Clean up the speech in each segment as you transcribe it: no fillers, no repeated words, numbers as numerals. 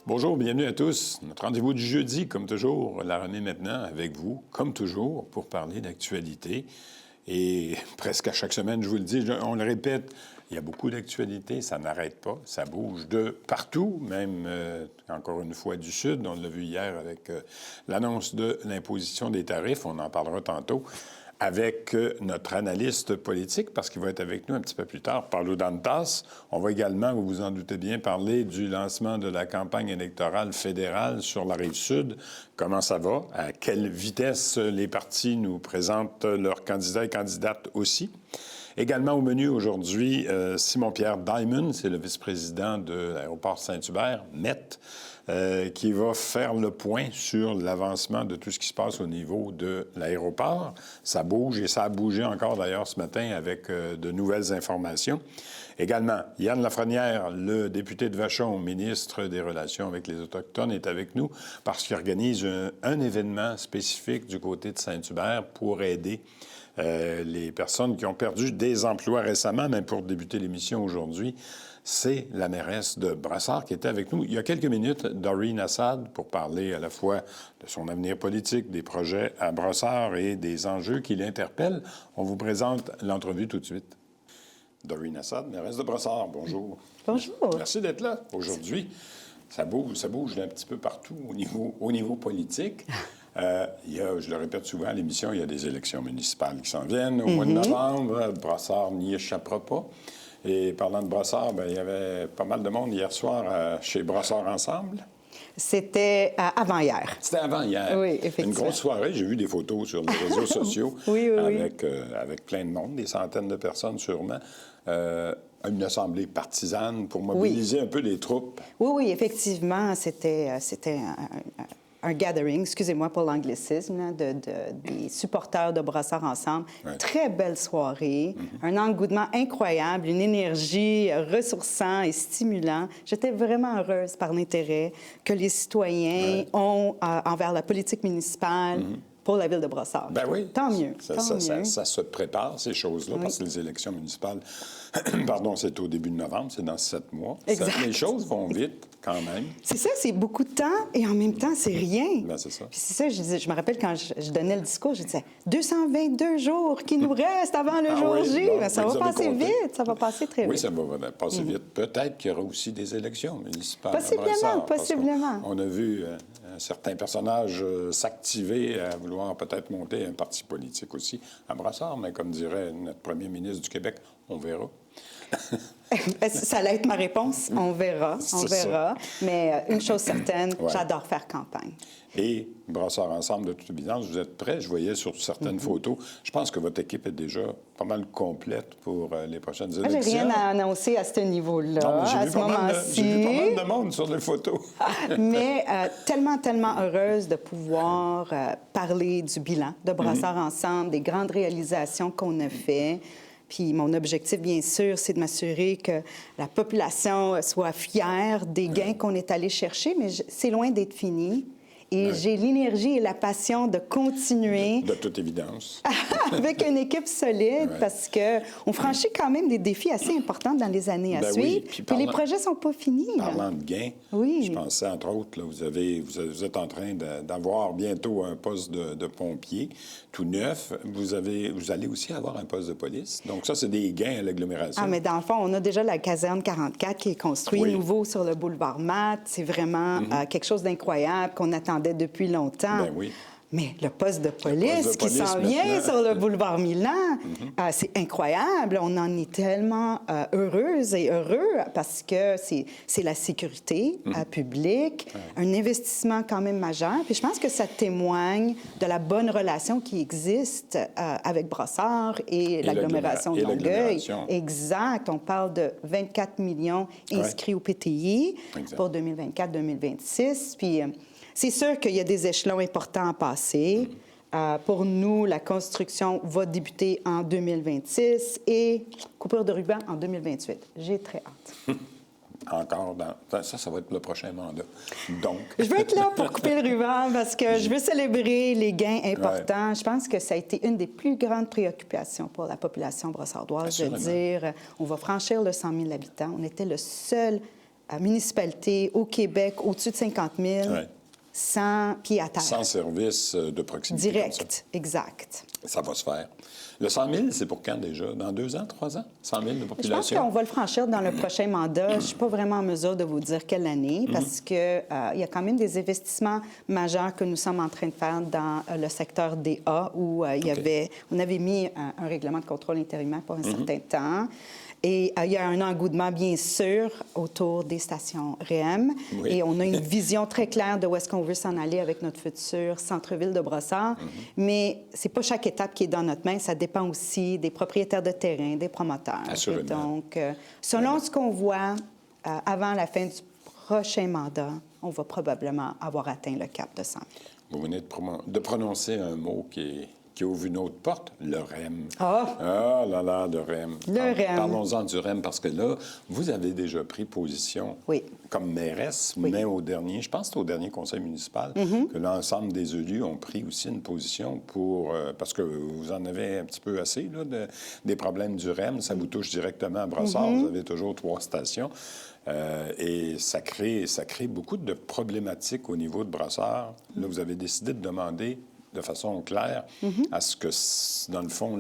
Bonjour, bienvenue à tous. Notre rendez-vous du jeudi, comme toujours, la Renée maintenant avec vous, comme toujours, pour parler d'actualité. Et presque à chaque semaine, je vous le dis, on le répète, il y a beaucoup d'actualités, ça n'arrête pas, ça bouge de partout, même, encore une fois, du Sud. On l'a vu hier avec l'annonce de l'imposition des tarifs, on en parlera tantôt, avec notre analyste politique, parce qu'il va être avec nous un petit peu plus tard, Paulo Dantas. On va également, vous vous en doutez bien, parler du lancement de la campagne électorale fédérale sur la Rive-Sud. Comment ça va? À quelle vitesse les partis nous présentent leurs candidats et candidates aussi? Également au menu aujourd'hui, Simon-Pierre Diamond, c'est le vice-président de l'aéroport Saint-Hubert, MET, qui va faire le point sur l'avancement de tout ce qui se passe au niveau de l'aéroport. Ça bouge et ça a bougé encore d'ailleurs ce matin avec de nouvelles informations. Également, Yann Lafrenière, le député de Vachon, ministre des Relations avec les Autochtones, est avec nous parce qu'il organise un événement spécifique du côté de Saint-Hubert pour aider les personnes qui ont perdu des emplois récemment. Mais pour débuter l'émission aujourd'hui, c'est la mairesse de Brassard qui était avec nous il y a quelques minutes, Doreen Assad, pour parler à la fois de son avenir politique, des projets à Brassard et des enjeux qui l'interpellent. On vous présente l'entrevue tout de suite. Doreen Assad, mairesse de Brassard, bonjour. Bonjour. Merci d'être là aujourd'hui. Ça bouge un petit peu partout au niveau politique. Je le répète souvent à l'émission, il y a des élections municipales qui s'en viennent au mois de novembre. Brassard n'y échappera pas. Et parlant de Brassard, il y avait pas mal de monde hier soir chez Brassard Ensemble. C'était avant-hier. C'était avant-hier. Oui, effectivement. Une grosse soirée. J'ai vu des photos sur les réseaux sociaux oui. Avec plein de monde, des centaines de personnes sûrement. Une assemblée partisane pour mobiliser un peu les troupes. Oui, effectivement, c'était un gathering, excusez-moi pour l'anglicisme, des supporters de Brassard Ensemble. Ouais. Très belle soirée, un engouement incroyable, une énergie ressourçant et stimulant. J'étais vraiment heureuse par l'intérêt que les citoyens ont envers la politique municipale pour la ville de Brassard. Ben oui. Tant mieux. Ça se prépare, ces choses-là, parce que les élections municipales, c'est au début de novembre, c'est dans 7 mois. Exact. Les choses vont vite, quand même. C'est ça, c'est beaucoup de temps et en même temps, c'est rien. Ben, c'est ça. Puis c'est ça, je me rappelle quand je donnais le discours, je disais 222 jours qui nous restent avant le jour J. Bon, Ben, ça va passer vite, ça va passer très vite. Oui, ça va passer vite. Peut-être qu'il y aura aussi des élections municipales. Possiblement. On a vu certains personnages s'activer à vouloir peut-être monter un parti politique aussi à Brassard, mais comme dirait notre premier ministre du Québec, on verra. Ça allait être ma réponse. On verra. Mais une chose certaine, j'adore faire campagne. Et Brassard Ensemble, de toute évidence, vous êtes prêts. Je voyais sur certaines photos. Je pense que votre équipe est déjà pas mal complète pour les prochaines élections. J'ai rien à annoncer à ce niveau-là, à ce moment-ci. J'ai vu pas mal de monde sur les photos. Mais tellement heureuse de pouvoir parler du bilan de Brassard Ensemble, des grandes réalisations qu'on a faites. Puis mon objectif, bien sûr, c'est de m'assurer que la population soit fière des gains qu'on est allé chercher, mais c'est loin d'être fini. Et j'ai l'énergie et la passion de continuer. De toute évidence. Avec une équipe solide, parce qu'on franchit quand même des défis assez importants dans les années à suivre. Oui. Puis les projets ne sont pas finis. Parlant de gains, je pensais, entre autres, là, vous êtes en train d'avoir bientôt un poste de pompier tout neuf. Vous allez aussi avoir un poste de police. Donc ça, c'est des gains à l'agglomération. Ah, mais dans le fond, on a déjà la caserne 44 qui est construite nouveau sur le boulevard Matt. C'est vraiment quelque chose d'incroyable qu'on attendait depuis longtemps. Ben oui. Mais le poste de police qui s'en vient sur le boulevard Milan, c'est incroyable. On en est tellement heureuse et heureux parce que c'est la sécurité publique, un investissement quand même majeur. Puis je pense que ça témoigne de la bonne relation qui existe avec Brassard et l'agglomération de Longueuil. Exact. On parle de 24 millions inscrits au PTI pour 2024-2026. Puis c'est sûr qu'il y a des échelons importants à passer. Pour nous, la construction va débuter en 2026 et coupure de ruban en 2028. J'ai très hâte. Encore ça va être le prochain mandat. Donc. Je veux être là pour couper le ruban parce que je veux célébrer les gains importants. Je pense que ça a été une des plus grandes préoccupations pour la population brossardoise de dire on va franchir le 100 000 habitants. On était le seul municipalités au Québec au-dessus de 50 000 Ouais. sans pied à terre. Sans service de proximité. Comme ça. Direct, exact. Ça va se faire. Le 100 000, c'est pour quand déjà? Dans 2 ans, 3 ans? 100 000 de Je pense population? qu'on va le franchir dans le prochain mandat. Je ne suis pas vraiment en mesure de vous dire quelle année parce qu'il y a quand même des investissements majeurs que nous sommes en train de faire dans le secteur des A où on avait mis un règlement de contrôle intérimaire pour un certain temps. Et il y a un engouement, bien sûr, autour des stations REM. Oui. Et on a une vision très claire de où est-ce qu'on veut s'en aller avec notre futur centre-ville de Brossard. Mais ce n'est pas chaque étape qui est dans notre main. Ça dépend aussi des propriétaires de terrain, des promoteurs. Assurément. Et donc, selon ce qu'on voit avant la fin du prochain mandat, on va probablement avoir atteint le cap de 100 000. Vous venez de prononcer un mot qui ouvre une autre porte, le REM. Ah! Ah là là, le REM. Le REM. Parlons-en du REM, parce que là, vous avez déjà pris position comme mairesse, mais je pense que c'est au dernier conseil municipal, que l'ensemble des élus ont pris aussi une position parce que vous en avez un petit peu assez, là, des problèmes du REM. Ça vous touche directement à Brossard. Vous avez toujours 3 stations. Et ça crée beaucoup de problématiques au niveau de Brossard. Là, vous avez décidé de demander de façon claire à ce que, dans le fond,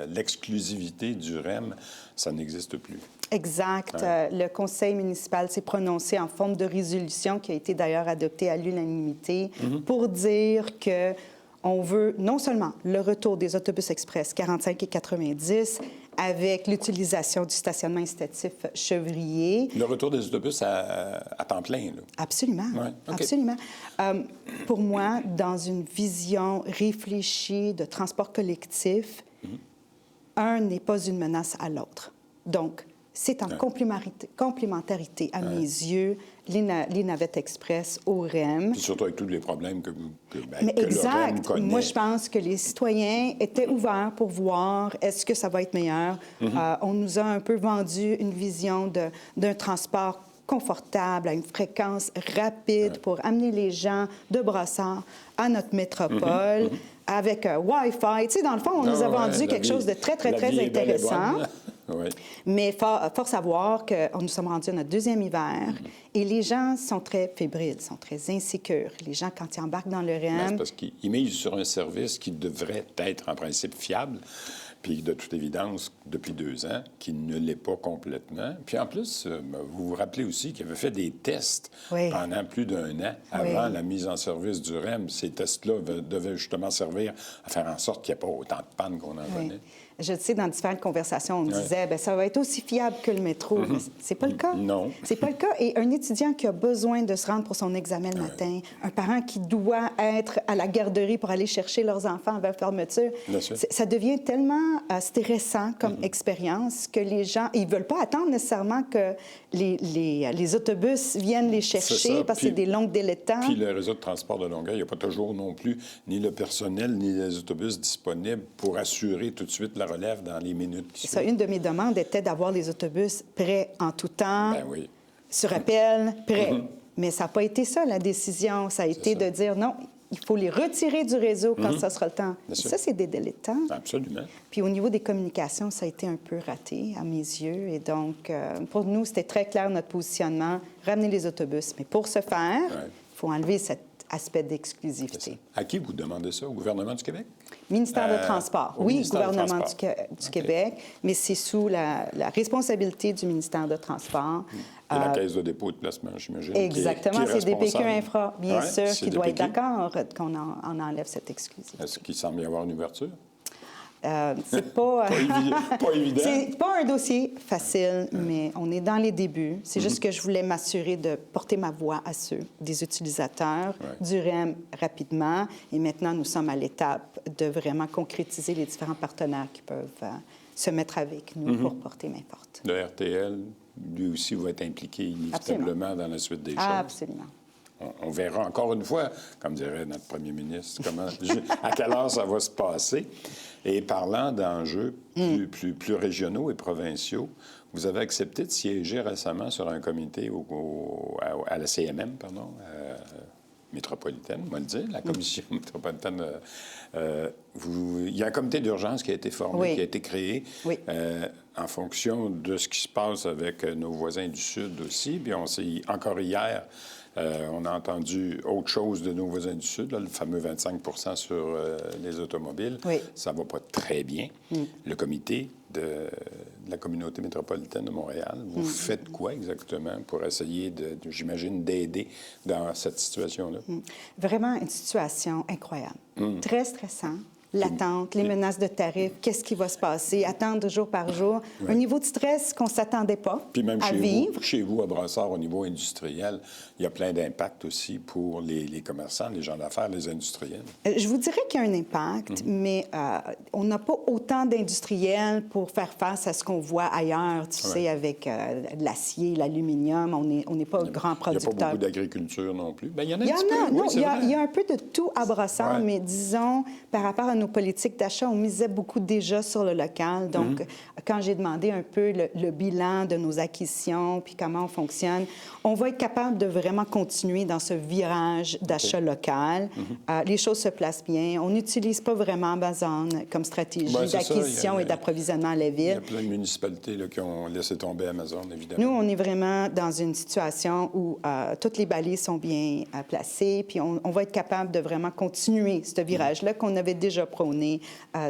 l'exclusivité du REM, ça n'existe plus. Exact. Ouais. Le conseil municipal s'est prononcé en forme de résolution qui a été d'ailleurs adoptée à l'unanimité pour dire que on veut non seulement le retour des autobus express 45 et 90 avec l'utilisation du stationnement incitatif Chevrier. Le retour des autobus à temps plein, là. Absolument. Ouais, OK. Absolument. Pour moi, dans une vision réfléchie de transport collectif, un n'est pas une menace à l'autre. Donc, c'est en complémentarité, à mes yeux, les navettes express au REM. Puis surtout avec tous les problèmes que Mais le REM exact. connaît. Moi, je pense que les citoyens étaient ouverts pour voir est-ce que ça va être meilleur. On nous a un peu vendu une vision d'un transport confortable, à une fréquence rapide pour amener les gens de Brossard à notre métropole avec Wi-Fi. Tu sais, dans le fond, on nous a vendu quelque chose de très, très, très intéressant. Oui. Mais force à voir que nous sommes rendus à notre 2e hiver et les gens sont très fébriles, sont très insécures. Les gens, quand ils embarquent dans le REM... C'est parce qu'ils misent sur un service qui devrait être, en principe, fiable, puis de toute évidence, depuis 2 ans, qui ne l'est pas complètement. Puis en plus, vous vous rappelez aussi qu'il avait fait des tests pendant plus d'1 an avant la mise en service du REM. Ces tests-là devaient justement servir à faire en sorte qu'il n'y ait pas autant de pannes qu'on en connaît. Je sais, dans différentes conversations, on me disait, bien, ça va être aussi fiable que le métro. Mais c'est pas le cas. Non. C'est pas le cas. Et un étudiant qui a besoin de se rendre pour son examen le matin, un parent qui doit être à la garderie pour aller chercher leurs enfants avant la fermeture, ça devient tellement stressant comme expérience que les gens, ils veulent pas attendre nécessairement que les autobus viennent les chercher parce que c'est des longues délais de temps. Puis le réseau de transport de Longueuil, il n'y a pas toujours non plus ni le personnel ni les autobus disponibles pour assurer tout de suite la relève dans les minutes qui suivent. Une de mes demandes était d'avoir les autobus prêts en tout temps, Ben oui. sur appel, prêts. Mais ça n'a pas été ça, la décision. Ça a été de dire non, il faut les retirer du réseau quand ça sera le temps. Ça, c'est des délais de temps. Absolument. Puis au niveau des communications, ça a été un peu raté, à mes yeux. Et donc, pour nous, c'était très clair notre positionnement, ramener les autobus. Mais pour ce faire, il faut enlever cet aspect d'exclusivité. À qui vous demandez ça? Au gouvernement du Québec? Ministère de Transport. Oui, gouvernement du Québec, mais c'est sous la responsabilité du ministère de Transport. Et la Caisse de dépôt et de placement, j'imagine. Exactement, c'est DPQ Infra, bien sûr, qui doit être DPQ. d'accord qu'on en enlève cette exclusivité. Est-ce qu'il semble y avoir une ouverture? C'est pas... pas évident. C'est pas un dossier facile, mais on est dans les débuts. C'est juste que je voulais m'assurer de porter ma voix à ceux des utilisateurs du REM rapidement. Et maintenant, nous sommes à l'étape de vraiment concrétiser les différents partenaires qui peuvent se mettre avec nous pour porter main forte. Le RTL, lui aussi, va être impliqué inévitablement dans la suite des choses. Absolument. On verra encore une fois, comme dirait notre premier ministre, à quelle heure ça va se passer. Et parlant d'enjeux plus régionaux et provinciaux, vous avez accepté de siéger récemment sur un comité à la CMM, métropolitaine, on va le dire, la commission métropolitaine. Il y a un comité d'urgence qui a été formé, qui a été créé. Oui. en fonction de ce qui se passe avec nos voisins du Sud aussi. Puis encore hier, on a entendu autre chose de nos voisins du Sud, là, le fameux 25 sur les automobiles. Oui. Ça ne va pas très bien. Le comité de la communauté métropolitaine de Montréal, vous faites quoi exactement pour essayer, j'imagine, d'aider dans cette situation-là? Vraiment une situation incroyable. Très stressant. L'attente, les menaces de tarifs, qu'est-ce qui va se passer, attendre jour par jour. Ouais. Un niveau de stress qu'on ne s'attendait pas Puis même à vivre. chez vous, à Brassard, au niveau industriel, il y a plein d'impacts aussi pour les commerçants, les gens d'affaires, les industriels. Je vous dirais qu'il y a un impact, mais on n'a pas autant d'industriels pour faire face à ce qu'on voit ailleurs, tu sais, avec l'acier, l'aluminium. On n'est pas grand producteur. Il n'y a pas beaucoup d'agriculture non plus. Bien, il y en a Il y un petit en a, peu, non, oui, c'est vrai. il y a un peu de tout à Brassard, Ouais. mais disons, par rapport à nos politiques d'achat, on misait beaucoup déjà sur le local. Donc, quand j'ai demandé un peu le bilan de nos acquisitions, puis comment on fonctionne, on va être capable de vraiment continuer dans ce virage d'achat local. Les choses se placent bien. On n'utilise pas vraiment Amazon comme stratégie Ben, c'est ça. d'acquisition et d'approvisionnement à la Il y a ville. plein de municipalités là, qui ont laissé tomber Amazon, évidemment. Nous, on est vraiment dans une situation où toutes les balises sont bien placées, puis on va être capable de vraiment continuer ce virage-là qu'on avait déjà prôné. Je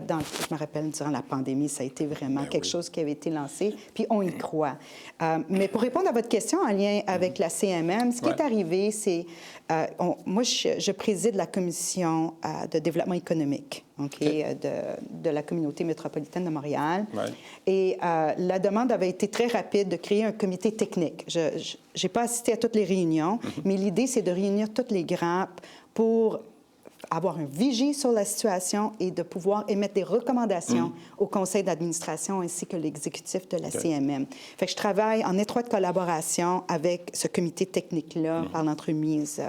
me rappelle, durant la pandémie, ça a été vraiment quelque chose qui avait été lancé, puis on y croit. Mais pour répondre à votre question en lien avec la CMM, ce qui est arrivé, c'est... moi, je préside la commission de développement économique de la communauté métropolitaine de Montréal. Ouais. Et la demande avait été très rapide de créer un comité technique. Je n'ai pas assisté à toutes les réunions, mais l'idée, c'est de réunir toutes les grappes pour avoir un vigie sur la situation et de pouvoir émettre des recommandations au conseil d'administration ainsi que l'exécutif de la CMM. Fait que je travaille en étroite collaboration avec ce comité technique-là par l'entremise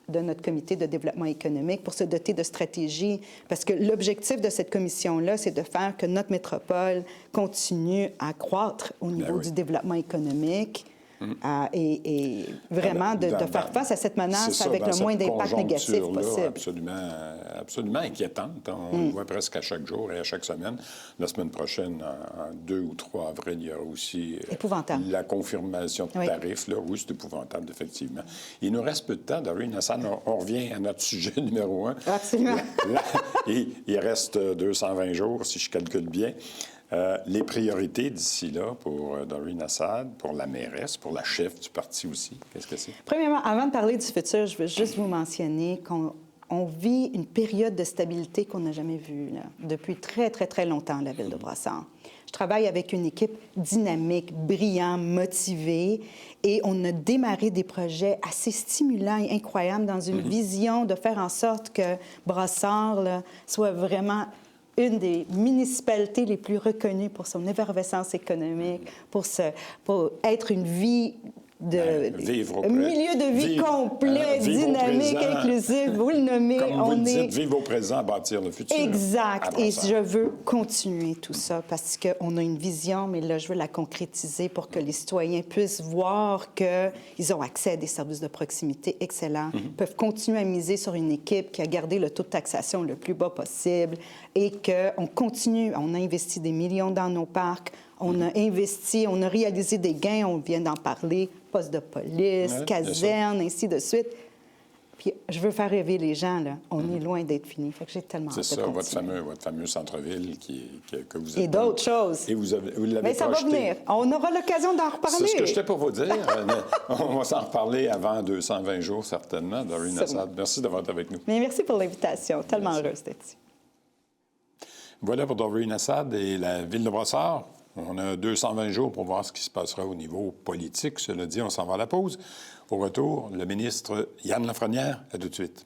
de notre comité de développement économique pour se doter de stratégies, parce que l'objectif de cette commission-là, c'est de faire que notre métropole continue à croître au niveau du développement économique. Et vraiment de faire face à cette menace avec le moins d'impact négatif possible. Absolument inquiétante. On le voit presque à chaque jour et à chaque semaine. La semaine prochaine, en 2 ou 3 avril, il y aura aussi la confirmation de tarifs. Là. Oui, c'est épouvantable, effectivement. Il nous reste peu de temps, Doreen Assad. On revient à notre sujet numéro 1. Absolument. Il reste 220 jours, si je calcule bien. Les priorités d'ici là pour Doreen Assad, pour la mairesse, pour la chef du parti aussi, qu'est-ce que c'est? Premièrement, avant de parler du futur, je veux juste vous mentionner qu'on vit une période de stabilité qu'on n'a jamais vue là, depuis très, très, très longtemps à la ville de Brassard. Je travaille avec une équipe dynamique, brillante, motivée, et on a démarré des projets assez stimulants et incroyables dans une vision de faire en sorte que Brassard là, soit vraiment une des municipalités les plus reconnues pour son effervescence économique, pour être une vie un milieu de vie complet, dynamique, inclusif. Vous le nommez. Comme vous le dites, vivre au présent, bâtir le futur. Exact. Et je veux continuer tout ça parce qu'on a une vision, mais là, je veux la concrétiser pour que les citoyens puissent voir qu'ils ont accès à des services de proximité excellents, peuvent continuer à miser sur une équipe qui a gardé le taux de taxation le plus bas possible et qu'on continue. On a investi des millions dans nos parcs. On a investi, on a réalisé des gains, on vient d'en parler, postes de police, casernes, ainsi de suite. Puis je veux faire rêver les gens, là. On est loin d'être fini. Fait que j'ai tellement hâte de continuer. C'est ça, votre fameux centre-ville que vous êtes... Et d'autres choses. Et vous l'avez Mais ça va venir. On aura l'occasion d'en reparler. C'est ce que j'étais pour vous dire. On va s'en reparler avant 220 jours, certainement. Doreen Assad, merci d'avoir été avec nous. Mais merci pour l'invitation. Tellement heureuse d'être ici. Voilà pour Doreen Assad et la ville de Brassard. On a 220 jours pour voir ce qui se passera au niveau politique. Cela dit, on s'en va à la pause. Au retour, le ministre Yann Lafrenière. À tout de suite.